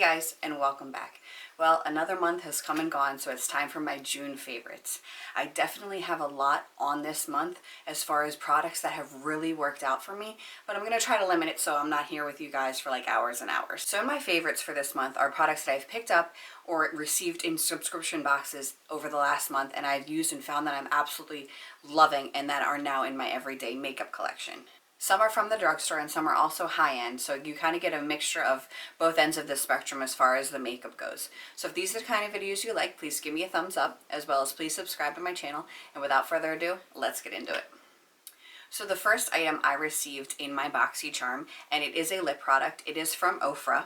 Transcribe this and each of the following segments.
guys, and welcome back. Well, another month has come and gone, so it's time for my June favorites. I definitely have a lot on this month as far as products that have really worked out for me, but I'm going to try to limit it so I'm not here with you guys for like hours and hours. So my favorites for this month are products that I've picked up or received in subscription boxes over the last month, and I've used and found that I'm absolutely loving and that are now in my everyday makeup collection. Some are from the drugstore and some are also high-end, so you kind of get a mixture of both ends of the spectrum as far as the makeup goes. So if these are the kind of videos you like, please give me a thumbs up, as well as please subscribe to my channel. And without further ado, let's get into it. So the first item I received in my BoxyCharm, and it is a lip product. It is from Oprah.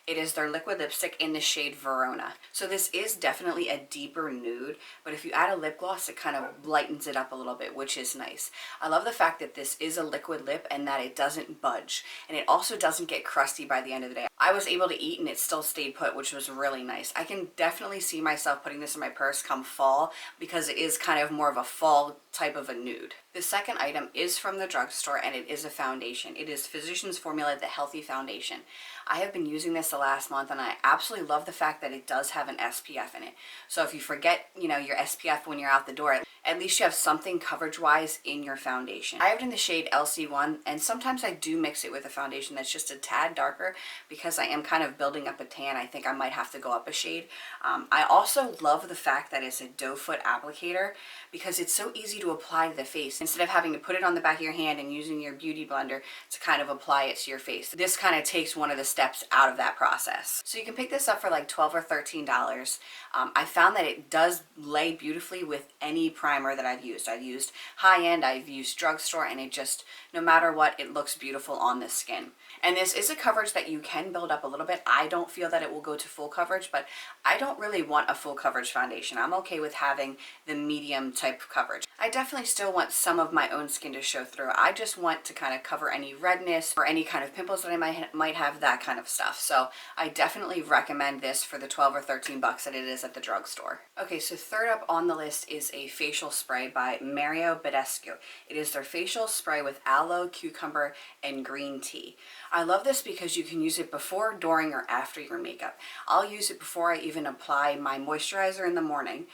It is their liquid lipstick in the shade Verona. So this is definitely a deeper nude, but if you add a lip gloss, it kind of lightens it up a little bit, which is nice. I love the fact that this is a liquid lip and that it doesn't budge, and it also doesn't get crusty by the end of the day. I was able to eat and it still stayed put, which was really nice. I can definitely see myself putting this in my purse come fall because it is kind of more of a fall type of a nude. The second item is from the drugstore and it is a foundation. It is Physicians Formula The Healthy Foundation. I have been using this the last month and I absolutely love the fact that it does have an SPF in it. So if you forget, your SPF when you're out the door, at least you have something coverage-wise in your foundation. I have it in the shade LC1, and sometimes I do mix it with a foundation that's just a tad darker because I am kind of building up a tan. I think I might have to go up a shade. I also love the fact that it's a doe foot applicator because it's so easy to apply to the face instead of having to put it on the back of your hand and using your beauty blender to kind of apply it to your face. This kind of takes one of the steps out of that process. So you can pick this up for like $12 or $13. I found that it does lay beautifully with any primer that I've used. I've used high-end, I've used drugstore, and it just, no matter what, it looks beautiful on the skin. And this is a coverage that you can build up a little bit. I don't feel that it will go to full coverage, but I don't really want a full coverage foundation. I'm okay with having the medium type coverage. I definitely still want some of my own skin to show through. I just want to kind of cover any redness or any kind of pimples that I might have, that kind of stuff. So I definitely recommend this for the 12 or 13 bucks that it is at the drugstore. Okay, so third up on the list is a facial spray by Badescu. It is their facial spray with aloe, cucumber, and green tea. I love this because you can use it before, during, or after your makeup. I'll use it before I even apply my moisturizer in the morning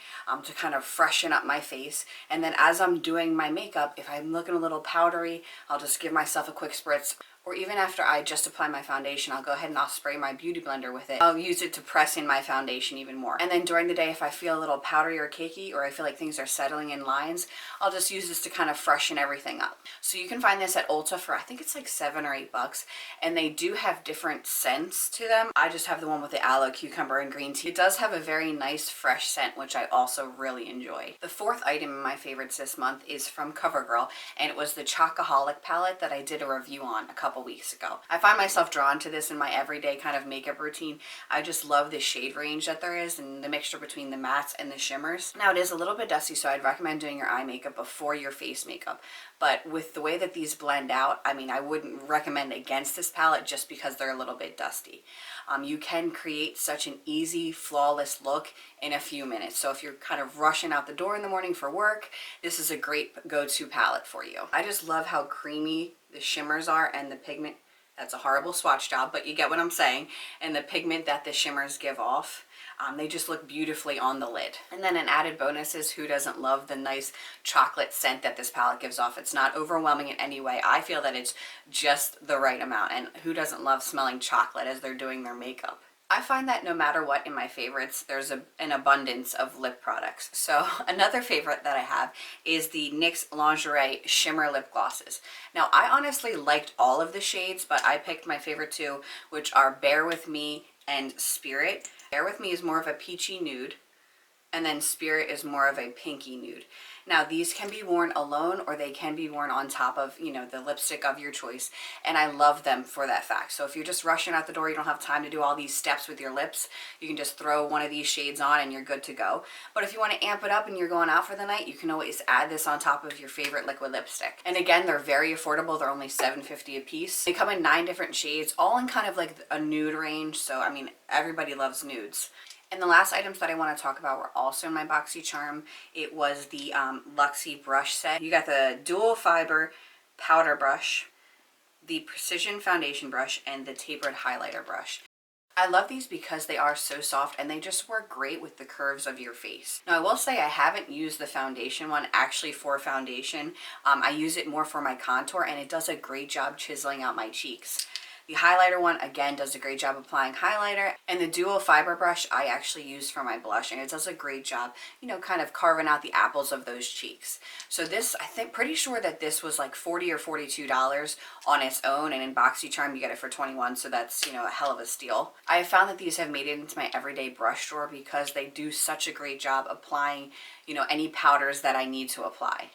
to kind of freshen up my face. And then as I'm doing my makeup, if I'm looking a little powdery, I'll just give myself a quick spritz. Or even after I just apply my foundation, I'll go ahead and I'll spray my beauty blender with it. I'll use it to press in my foundation even more. And then during the day, if I feel a little powdery or cakey, or I feel like things are settling in lines, I'll just use this to kind of freshen everything up. So you can find this at Ulta for, I think it's like $7 or $8, and they do have different scents to them. I just have the one with the aloe, cucumber, and green tea. It does have a very nice fresh scent, which I also really enjoy. The fourth item in my favorites this month is from CoverGirl, and it was the Chocoholic palette that I did a review on a couple weeks ago. I find myself drawn to this in my everyday kind of makeup routine. I just love the shade range that there is and the mixture between the mattes and the shimmers. Now it is a little bit dusty, so I'd recommend doing your eye makeup before your face makeup. But with the way that these blend out, I wouldn't recommend against this palette just because they're a little bit dusty. You can create such an easy, flawless look in a few minutes. So if you're kind of rushing out the door in the morning for work, this is a great go-to palette for you. I just love how creamy the shimmers are and the pigment. That's a horrible swatch job, but you get what I'm saying. And the pigment that the shimmers give off, they just look beautifully on the lid. And then an added bonus is, who doesn't love the nice chocolate scent that this palette gives off? It's not overwhelming in any way. I feel that it's just the right amount. And who doesn't love smelling chocolate as they're doing their makeup? I find that no matter what in my favorites, there's an abundance of lip products. So another favorite that I have is the NYX Lingerie Shimmer Lip Glosses. Now I honestly liked all of the shades, but I picked my favorite two, which are Bear With Me and Spirit. Bear With Me is more of a peachy nude, and then Spirit is more of a pinky nude. Now these can be worn alone or they can be worn on top of, the lipstick of your choice. And I love them for that fact. So if you're just rushing out the door, you don't have time to do all these steps with your lips, you can just throw one of these shades on and you're good to go. But if you want to amp it up and you're going out for the night, you can always add this on top of your favorite liquid lipstick. And again, they're very affordable. They're only $7.50 a piece. They come in 9 different shades, all in kind of like a nude range. So everybody loves nudes. And the last items that I want to talk about were also in my BoxyCharm. It was the Luxie brush set. You got the dual fiber powder brush, the precision foundation brush, and the tapered highlighter brush. I love these because they are so soft and they just work great with the curves of your face. Now I will say I haven't used the foundation one actually for foundation. I use it more for my contour and it does a great job chiseling out my cheeks. The highlighter one, again, does a great job applying highlighter. And the dual fiber brush I actually use for my blush. And it does a great job, you know, kind of carving out the apples of those cheeks. So this, I think, pretty sure that this was like $40 or $42 on its own. And in BoxyCharm, you get it for $21. So that's, you know, a hell of a steal. I have found that these have made it into my everyday brush drawer because they do such a great job applying, you know, any powders that I need to apply.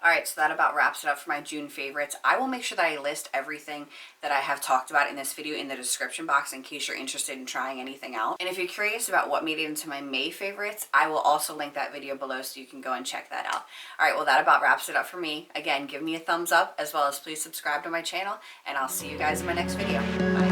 All right, so that about wraps it up for my June favorites. I will make sure that I list everything that I have talked about in this video in the description box in case you're interested in trying anything out. And if you're curious about what made it into my May favorites, I will also link that video below so you can go and check that out. All right, well, that about wraps it up for me. Again, give me a thumbs up as well as please subscribe to my channel, and I'll see you guys in my next video. Bye.